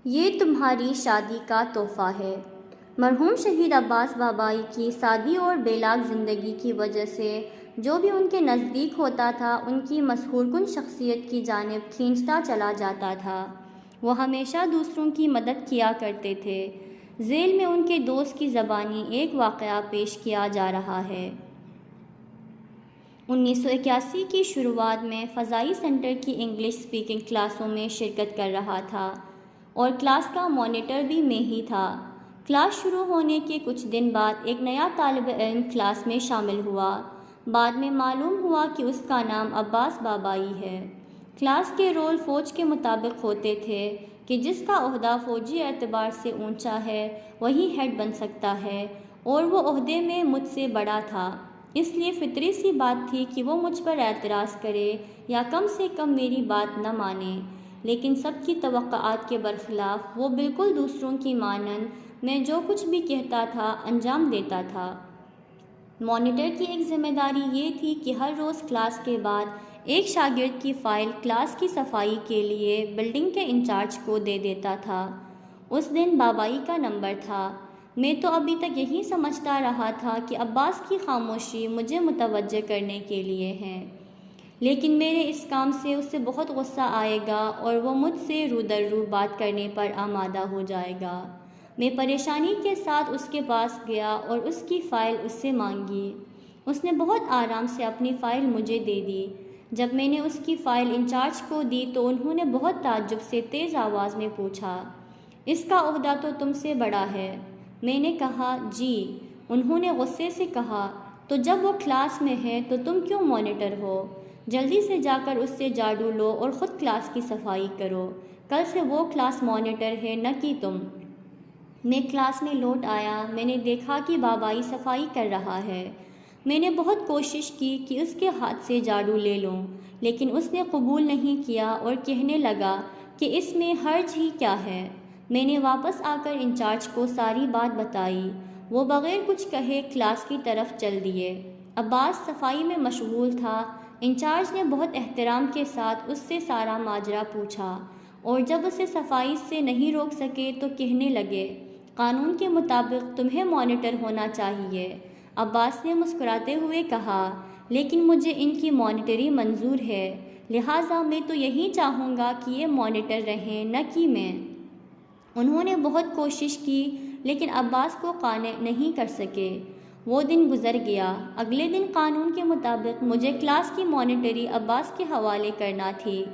ये तुम्हारी शादी का तोहफ़ा है। मरहूम शहीद अब्बास बाबाई की सादी और बेलाग ज़िंदगी की वजह से जो भी उनके नज़दीक होता था उनकी मशहूरकुन शख्सियत की जानिब खींचता चला जाता था। वो हमेशा दूसरों की मदद किया करते थे। झेल में उनके दोस्त की ज़बानी एक वाक़या पेश किया जा रहा है। 1981 की शुरुआत में फ़ज़ाई सेंटर की इंग्लिश स्पीकिंग क्लासों में शिरकत कर रहा था और क्लास का मॉनिटर भी मैं ही था। क्लास शुरू होने के कुछ दिन बाद एक नया तालिब इल्म क्लास में शामिल हुआ। बाद में मालूम हुआ कि उसका नाम अब्बास बाबाई है। क्लास के रोल फ़ौज के मुताबिक होते थे कि जिसका ओहदा फ़ौजी एतबार से ऊंचा है वही हेड बन सकता है, और वो ओहदे में मुझसे बड़ा था, इसलिए फितरी सी बात थी कि वो मुझ पर एतराज़ करे या कम से कम मेरी बात न माने। लेकिन सबकी तवक्कुआत के बरखिलाफ़ वो बिल्कुल दूसरों की मानन मैं जो कुछ भी कहता था अंजाम देता था। मॉनिटर की एक जिम्मेदारी ये थी कि हर रोज़ क्लास के बाद एक शागिर्द की फ़ाइल क्लास की सफाई के लिए बिल्डिंग के इंचार्ज को दे देता था। उस दिन बाबाई का नंबर था। मैं तो अभी तक यही समझता रहा था कि अब्बास की खामोशी मुझे मुतवज्जे करने के लिए है, लेकिन मेरे इस काम से उससे बहुत गुस्सा आएगा और वो मुझसे रू दर रू बात करने पर आमादा हो जाएगा। मैं परेशानी के साथ उसके पास गया और उसकी फ़ाइल उससे मांगी। उसने बहुत आराम से अपनी फ़ाइल मुझे दे दी। जब मैंने उसकी फ़ाइल इंचार्ज को दी तो उन्होंने बहुत ताज्जुब से तेज़ आवाज़ में पूछा, इसका ओहदा तो तुमसे बड़ा है। मैंने कहा, जी। उन्होंने गुस्से से कहा, तो जब वो क्लास में है तो तुम क्यों मॉनिटर हो? जल्दी से जाकर उससे झाड़ू लो और ख़ुद क्लास की सफाई करो। कल से वो क्लास मॉनिटर है, न कि तुम। मैं क्लास में लौट आया। मैंने देखा कि बाबाई सफाई कर रहा है। मैंने बहुत कोशिश की कि उसके हाथ से झाड़ू ले लूं, लेकिन उसने कबूल नहीं किया और कहने लगा कि इसमें हर्ज ही क्या है। मैंने वापस आकर इंचार्ज को सारी बात बताई। वो बग़ैर कुछ कहे क्लास की तरफ चल दिए। अब्बास सफाई में मशगूल था। इंचार्ज ने बहुत एहतराम के साथ उससे सारा माजरा पूछा, और जब उसे सफाई से नहीं रोक सके तो कहने लगे, कानून के मुताबिक तुम्हें मॉनिटर होना चाहिए। अब्बास ने मुस्कुराते हुए कहा, लेकिन मुझे इनकी मॉनिटरी मंजूर है, लिहाजा मैं तो यही चाहूँगा कि ये मॉनिटर रहें, न कि मैं। उन्होंने बहुत कोशिश की, लेकिन अब्बास को काने नहीं कर सके। वो दिन गुजर गया। अगले दिन कानून के मुताबिक मुझे क्लास की मॉनिटरी अब्बास के हवाले करना थी।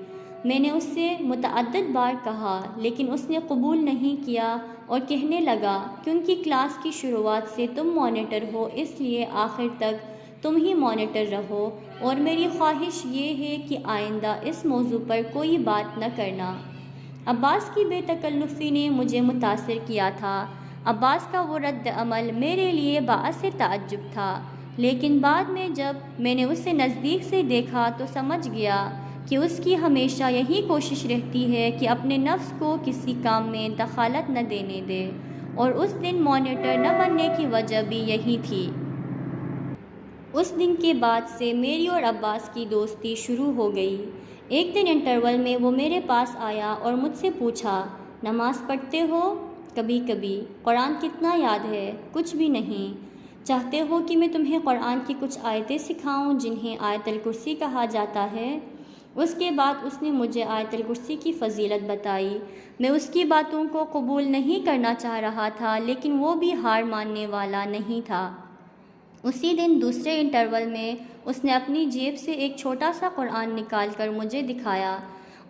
मैंने उससे मुतअद्दिद बार कहा, लेकिन उसने कबूल नहीं किया और कहने लगा, क्योंकि क्लास की शुरुआत से तुम मॉनिटर हो, इसलिए आखिर तक तुम ही मॉनिटर रहो, और मेरी ख्वाहिश ये है कि आइंदा इस मौजू पर कोई बात न करना। अब्बास की बेतकल्लुफ़ी ने मुझे मुतासिर किया था। अब्बास का वो रद्द अमल मेरे लिए बाअस ताज्जुब था, लेकिन बाद में जब मैंने उसे नज़दीक से देखा तो समझ गया कि उसकी हमेशा यही कोशिश रहती है कि अपने नफ्स को किसी काम में दखालत न देने दे, और उस दिन मॉनिटर न बनने की वजह भी यही थी। उस दिन के बाद से मेरी और अब्बास की दोस्ती शुरू हो गई। एक दिन इंटरवल में वो मेरे पास आया और मुझसे पूछा, नमाज़ पढ़ते हो? कभी कभी। कुरान कितना याद है? कुछ भी नहीं। चाहते हो कि मैं तुम्हें कुरान की कुछ आयतें सिखाऊं जिन्हें आयतुल कुर्सी कहा जाता है? उसके बाद उसने मुझे आयतुल कुर्सी की फ़जीलत बताई। मैं उसकी बातों को कबूल नहीं करना चाह रहा था, लेकिन वो भी हार मानने वाला नहीं था। उसी दिन दूसरे इंटरवल में उसने अपनी जेब से एक छोटा सा कुरान निकाल कर मुझे दिखाया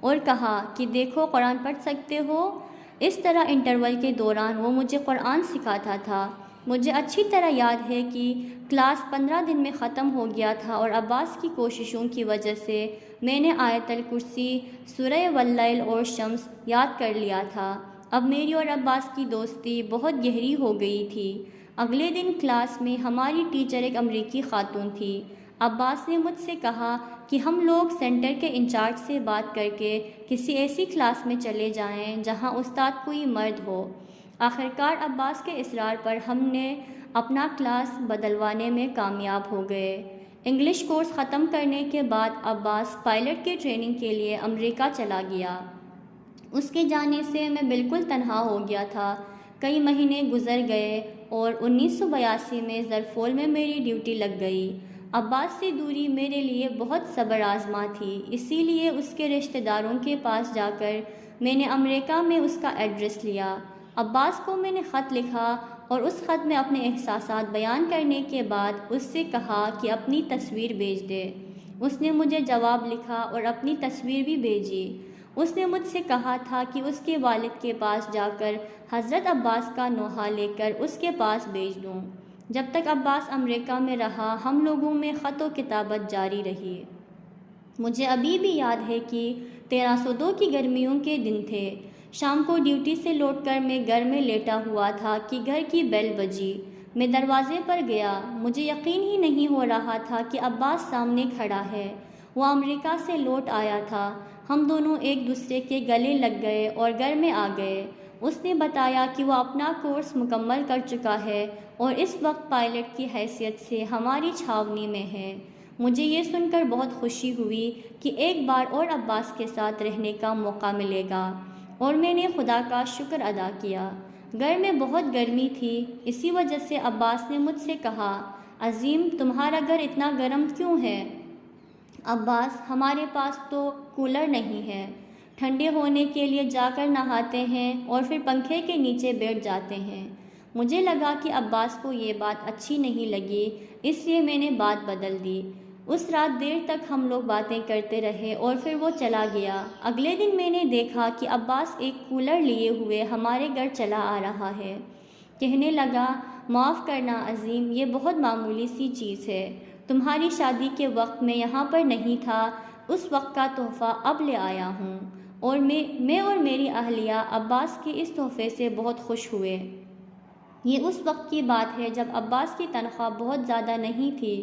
और कहा कि देखो, कुरान पढ़ सकते हो। इस तरह इंटरवल के दौरान वो मुझे कुरान सिखाता था। मुझे अच्छी तरह याद है कि क्लास 15 दिन में ख़त्म हो गया था, और अब्बास की कोशिशों की वजह से मैंने आयतुल कुर्सी, सूरह वल्लैल और शम्स याद कर लिया था। अब मेरी और अब्बास की दोस्ती बहुत गहरी हो गई थी। अगले दिन क्लास में हमारी टीचर एक अमरीकी ख़ातून थी। अब्बास ने मुझसे कहा कि हम लोग सेंटर के इंचार्ज से बात करके किसी ऐसी क्लास में चले जाएं जहां उस्ताद कोई मर्द हो। आखिरकार अब्बास के इसरार पर हमने अपना क्लास बदलवाने में कामयाब हो गए। इंग्लिश कोर्स ख़त्म करने के बाद अब्बास पायलट के ट्रेनिंग के लिए अमेरिका चला गया। उसके जाने से मैं बिल्कुल तन्हा हो गया था। कई महीने गुजर गए और 1982 में ज़रफ़ोल में मेरी ड्यूटी लग गई। अब्बास से दूरी मेरे लिए बहुत सब्र आज़मा थी, इसीलिए उसके रिश्तेदारों के पास जाकर मैंने अमेरिका में उसका एड्रेस लिया। अब्बास को मैंने ख़त लिखा और उस ख़त में अपने एहसासात बयान करने के बाद उससे कहा कि अपनी तस्वीर भेज दे। उसने मुझे जवाब लिखा और अपनी तस्वीर भी भेजी। उसने मुझसे कहा था कि उसके वालिद के पास जाकर हज़रत अब्बास का नोहा लेकर उसके पास भेज दूँ। जब तक अब्बास अमेरिका में रहा, हम लोगों में ख़त व किताबत जारी रही। मुझे अभी भी याद है कि 1302 की गर्मियों के दिन थे। शाम को ड्यूटी से लौटकर मैं घर में लेटा हुआ था कि घर की बेल बजी। मैं दरवाजे पर गया। मुझे यकीन ही नहीं हो रहा था कि अब्बास सामने खड़ा है। वो अमेरिका से लौट आया था। हम दोनों एक दूसरे के गले लग गए और घर में आ गए। उसने बताया कि वो अपना कोर्स मुकम्मल कर चुका है और इस वक्त पायलट की हैसियत से हमारी छावनी में है। मुझे ये सुनकर बहुत खुशी हुई कि एक बार और अब्बास के साथ रहने का मौका मिलेगा और मैंने खुदा का शुक्र अदा किया। घर में बहुत गर्मी थी, इसी वजह से अब्बास ने मुझसे कहा, अज़ीम तुम्हारा घर इतना गर्म क्यों है? अब्बास, हमारे पास तो कूलर नहीं है। ठंडे होने के लिए जाकर नहाते हैं और फिर पंखे के नीचे बैठ जाते हैं। मुझे लगा कि अब्बास को ये बात अच्छी नहीं लगी, इसलिए मैंने बात बदल दी। उस रात देर तक हम लोग बातें करते रहे और फिर वो चला गया। अगले दिन मैंने देखा कि अब्बास एक कूलर लिए हुए हमारे घर चला आ रहा है। कहने लगा, माफ़ करना अज़ीम, ये बहुत मामूली सी चीज़ है। तुम्हारी शादी के वक्त मैं यहाँ पर नहीं था, उस वक्त का तोहफ़ा अब ले आया हूँ और मैं और मेरी अहलिया अब्बास के इस तोहफ़े से बहुत खुश हुए। ये उस वक्त की बात है जब अब्बास की तनख्वाह बहुत ज़्यादा नहीं थी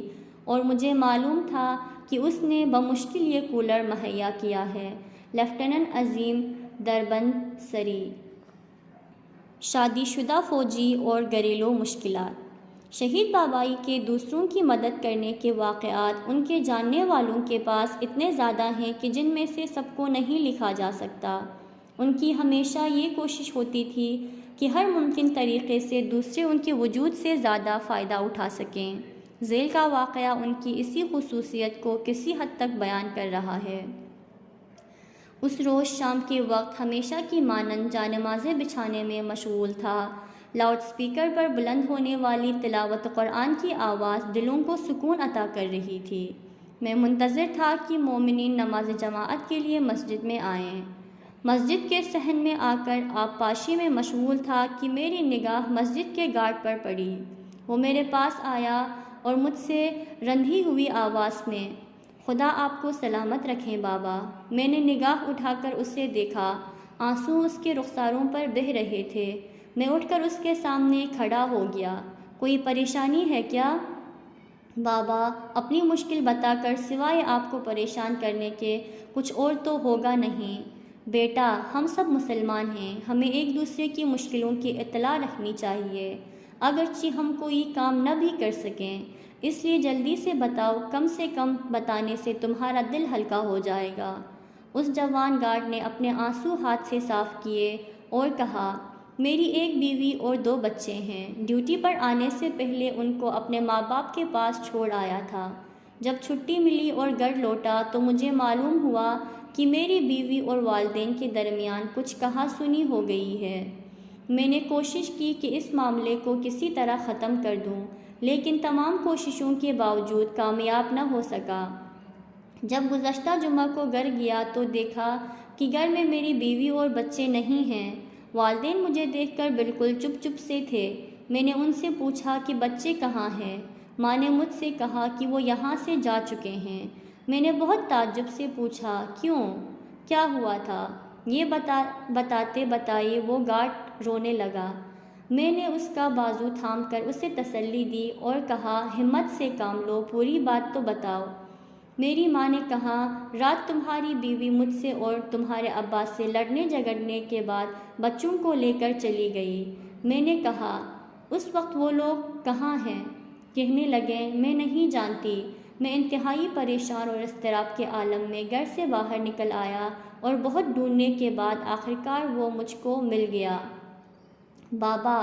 और मुझे मालूम था कि उसने बमुश्किल ये कूलर मुहैया किया है। लेफ्टिनेंट अज़ीम दरबंद सरी। शादीशुदा फ़ौजी और घरेलू मुश्किलात। शहीद बाबाई के दूसरों की मदद करने के वाक़यात उनके जानने वालों के पास इतने ज़्यादा हैं कि जिनमें से सबको नहीं लिखा जा सकता। उनकी हमेशा ये कोशिश होती थी कि हर मुमकिन तरीक़े से दूसरे उनके वजूद से ज़्यादा फ़ायदा उठा सकें। ज़ेल का वाक़या उनकी इसी खुसूसियत को किसी हद तक बयान कर रहा है। उस रोज़ शाम के वक्त हमेशा की मानंद जानमाज़ें बिछाने में मशगूल था। लाउड स्पीकर पर बुलंद होने वाली तिलावत कुरान की आवाज़ दिलों को सुकून अता कर रही थी। मैं मुंतज़िर था कि मोमिनीन नमाज जमाअत के लिए मस्जिद में आएँ। मस्जिद के सहन में आकर आबपाशी में मशगूल था कि मेरी निगाह मस्जिद के गार्ड पर पड़ी। वो मेरे पास आया और मुझसे रंधी हुई आवाज़ में, खुदा आपको सलामत रखें बाबा। मैंने निगाह उठाकर उसे देखा। आंसू उसके रुखसारों पर बह रहे थे। मैं उठकर उसके सामने खड़ा हो गया। कोई परेशानी है क्या? बाबा, अपनी मुश्किल बताकर सिवाय आपको परेशान करने के कुछ और तो होगा नहीं। बेटा, हम सब मुसलमान हैं, हमें एक दूसरे की मुश्किलों की इत्तला रखनी चाहिए, अगरचे हम कोई काम न भी कर सकें। इसलिए जल्दी से बताओ, कम से कम बताने से तुम्हारा दिल हल्का हो जाएगा। उस जवान गार्ड ने अपने आंसू हाथ से साफ किए और कहा, मेरी एक बीवी और 2 बच्चे हैं। ड्यूटी पर आने से पहले उनको अपने माँ बाप के पास छोड़ आया था। जब छुट्टी मिली और घर लौटा तो मुझे मालूम हुआ कि मेरी बीवी और वालिदैन के दरमियान कुछ कहासुनी हो गई है। मैंने कोशिश की कि इस मामले को किसी तरह ख़त्म कर दूं, लेकिन तमाम कोशिशों के बावजूद कामयाब न हो सका। जब गुज़श्ता जुमा को घर गया तो देखा कि घर में मेरी बीवी और बच्चे नहीं हैं। वालिदैन मुझे देखकर बिल्कुल चुप से थे। मैंने उनसे पूछा कि बच्चे कहाँ हैं। माँ ने मुझसे कहा कि वो यहाँ से जा चुके हैं। मैंने बहुत ताज्जुब से पूछा, क्यों, क्या हुआ था? ये बताते बताए वो गार्ड रोने लगा। मैंने उसका बाजू थाम कर उसे तसल्ली दी और कहा, हिम्मत से काम लो, पूरी बात तो बताओ। मेरी माँ ने कहा, रात तुम्हारी बीवी मुझसे और तुम्हारे अब्बा से लड़ने झगड़ने के बाद बच्चों को लेकर चली गई। मैंने कहा, उस वक्त वो लोग कहाँ हैं? कहने लगे, मैं नहीं जानती। मैं इंतहाई परेशान और इज़्तिराब के आलम में घर से बाहर निकल आया और बहुत ढूंढने के बाद आखिरकार वो मुझको मिल गया। बाबा,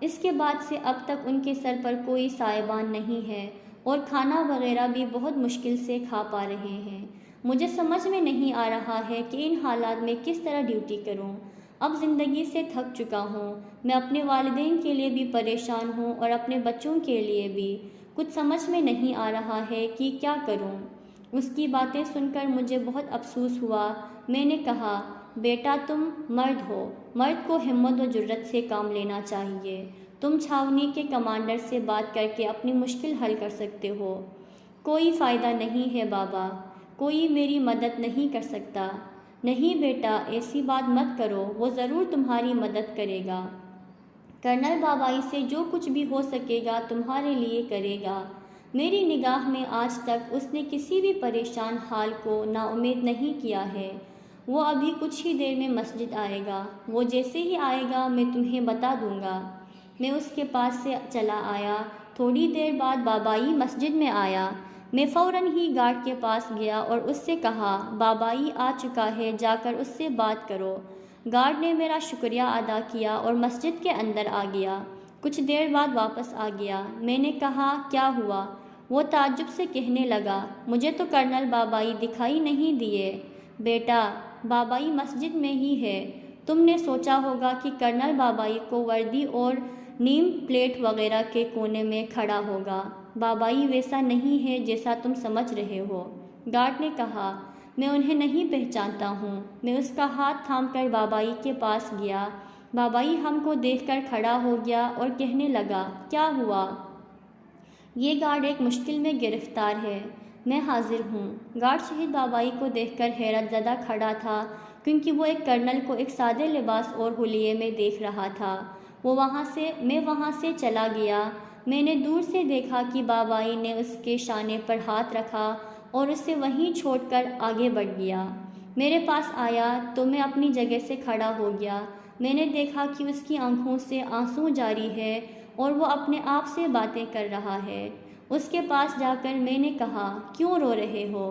इसके बाद से अब तक उनके सर पर कोई साहिबान नहीं है और खाना वगैरह भी बहुत मुश्किल से खा पा रहे हैं। मुझे समझ में नहीं आ रहा है कि इन हालात में किस तरह ड्यूटी करूं। अब ज़िंदगी से थक चुका हूं। मैं अपने वालिदैन के लिए भी परेशान हूं और अपने बच्चों के लिए भी। कुछ समझ में नहीं आ रहा है कि क्या करूं। उसकी बातें सुनकर मुझे बहुत अफसोस हुआ। मैंने कहा, बेटा तुम मर्द हो, मर्द को हिम्मत और जुर्रत से काम लेना चाहिए। तुम छावनी के कमांडर से बात करके अपनी मुश्किल हल कर सकते हो। कोई फ़ायदा नहीं है बाबा, कोई मेरी मदद नहीं कर सकता। नहीं बेटा, ऐसी बात मत करो, वो ज़रूर तुम्हारी मदद करेगा। कर्नल बाबाई से जो कुछ भी हो सकेगा तुम्हारे लिए करेगा। मेरी निगाह में आज तक उसने किसी भी परेशान हाल को नाउम्मीद नहीं किया है। वो अभी कुछ ही देर में मस्जिद आएगा। वो जैसे ही आएगा मैं तुम्हें बता दूंगा। मैं उसके पास से चला आया। थोड़ी देर बाद बाबाई मस्जिद में आया। मैं फ़ौरन ही गार्ड के पास गया और उससे कहा, बाबाई आ चुका है, जाकर उससे बात करो। गार्ड ने मेरा शुक्रिया अदा किया और मस्जिद के अंदर आ गया। कुछ देर बाद वापस आ गया। मैंने कहा, क्या हुआ? वो ताज्जुब से कहने लगा, मुझे तो कर्नल बाबाई दिखाई नहीं दिए। बेटा, बाबाई मस्जिद में ही है। तुमने सोचा होगा कि कर्नल बाबाई को वर्दी और नीम प्लेट वगैरह के कोने में खड़ा होगा। बाबाई वैसा नहीं है जैसा तुम समझ रहे हो। गार्ड ने कहा, मैं उन्हें नहीं पहचानता हूँ। मैं उसका हाथ थामकर बाबाई के पास गया। बाबाई हमको देखकर खड़ा हो गया और कहने लगा, क्या हुआ? ये गार्ड एक मुश्किल में गिरफ्तार है। मैं हाजिर हूँ। गार्ड शहीद बाबाई को देखकर हैरत ज़दा खड़ा था, क्योंकि वो एक कर्नल को एक सादे लिबास और हुलिये में देख रहा था। मैं वहाँ से चला गया। मैंने दूर से देखा कि बाबाई ने उसके शाने पर हाथ रखा और उसे वहीं छोड़कर आगे बढ़ गया। मेरे पास आया तो मैं अपनी जगह से खड़ा हो गया। मैंने देखा कि उसकी आंखों से आंसू जारी है और वो अपने आप से बातें कर रहा है। उसके पास जाकर मैंने कहा, क्यों रो रहे हो?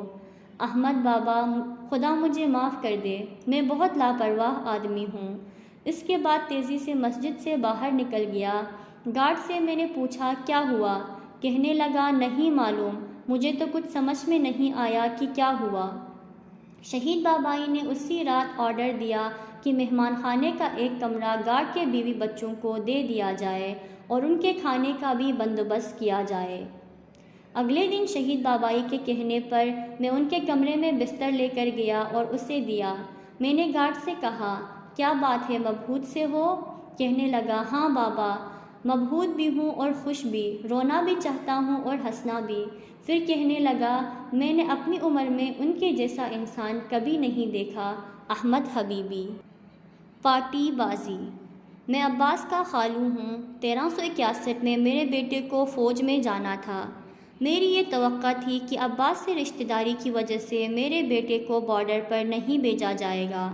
अहमद बाबा, खुदा मुझे माफ़ कर दे, मैं बहुत लापरवाह आदमी हूँ। इसके बाद तेज़ी से मस्जिद से बाहर निकल गया। गार्ड से मैंने पूछा, क्या हुआ? कहने लगा, नहीं मालूम, मुझे तो कुछ समझ में नहीं आया कि क्या हुआ। शहीद बाबाई ने उसी रात ऑर्डर दिया कि मेहमान खाने का एक कमरा गार्ड के बीवी बच्चों को दे दिया जाए और उनके खाने का भी बंदोबस्त किया जाए। अगले दिन शहीद बाबाई के कहने पर मैं उनके कमरे में बिस्तर लेकर गया और उसे दिया। मैंने गार्ड से कहा, क्या बात है, मबहूत से हो? कहने लगा, हाँ बाबा, मबहूत भी हूँ और खुश भी, रोना भी चाहता हूँ और हंसना भी। फिर कहने लगा, मैंने अपनी उम्र में उनके जैसा इंसान कभी नहीं देखा। अहमद हबीबी। पार्टी बाजी। मैं अब्बास का खालू हूँ। 1361 में मेरे बेटे को फ़ौज में जाना था। मेरी ये तवक्का थी कि अब्बास से रिश्तेदारी की वजह से मेरे बेटे को बॉर्डर पर नहीं भेजा जाएगा।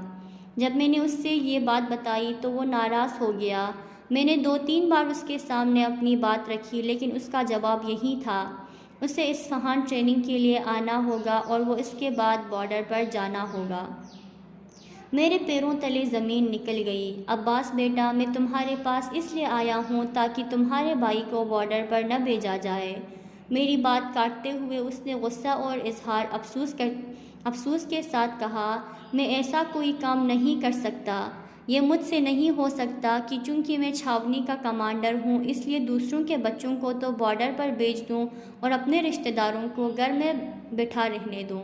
जब मैंने उससे ये बात बताई तो वो नाराज़ हो गया। मैंने 2-3 बार उसके सामने अपनी बात रखी, लेकिन उसका जवाब यही था, उसे इस्फहान ट्रेनिंग के लिए आना होगा और वो इसके बाद बॉर्डर पर जाना होगा। मेरे पैरों तले ज़मीन निकल गई। अब्बास बेटा, मैं तुम्हारे पास इसलिए आया हूँ ताकि तुम्हारे भाई को बॉर्डर पर न भेजा जाए। मेरी बात काटते हुए उसने गुस्सा और इजहार अफसोस के साथ कहा, मैं ऐसा कोई काम नहीं कर सकता। ये मुझसे नहीं हो सकता कि चूँकि मैं छावनी का कमांडर हूँ इसलिए दूसरों के बच्चों को तो बॉर्डर पर भेज दूँ और अपने रिश्तेदारों को घर में बिठा रहने दूँ।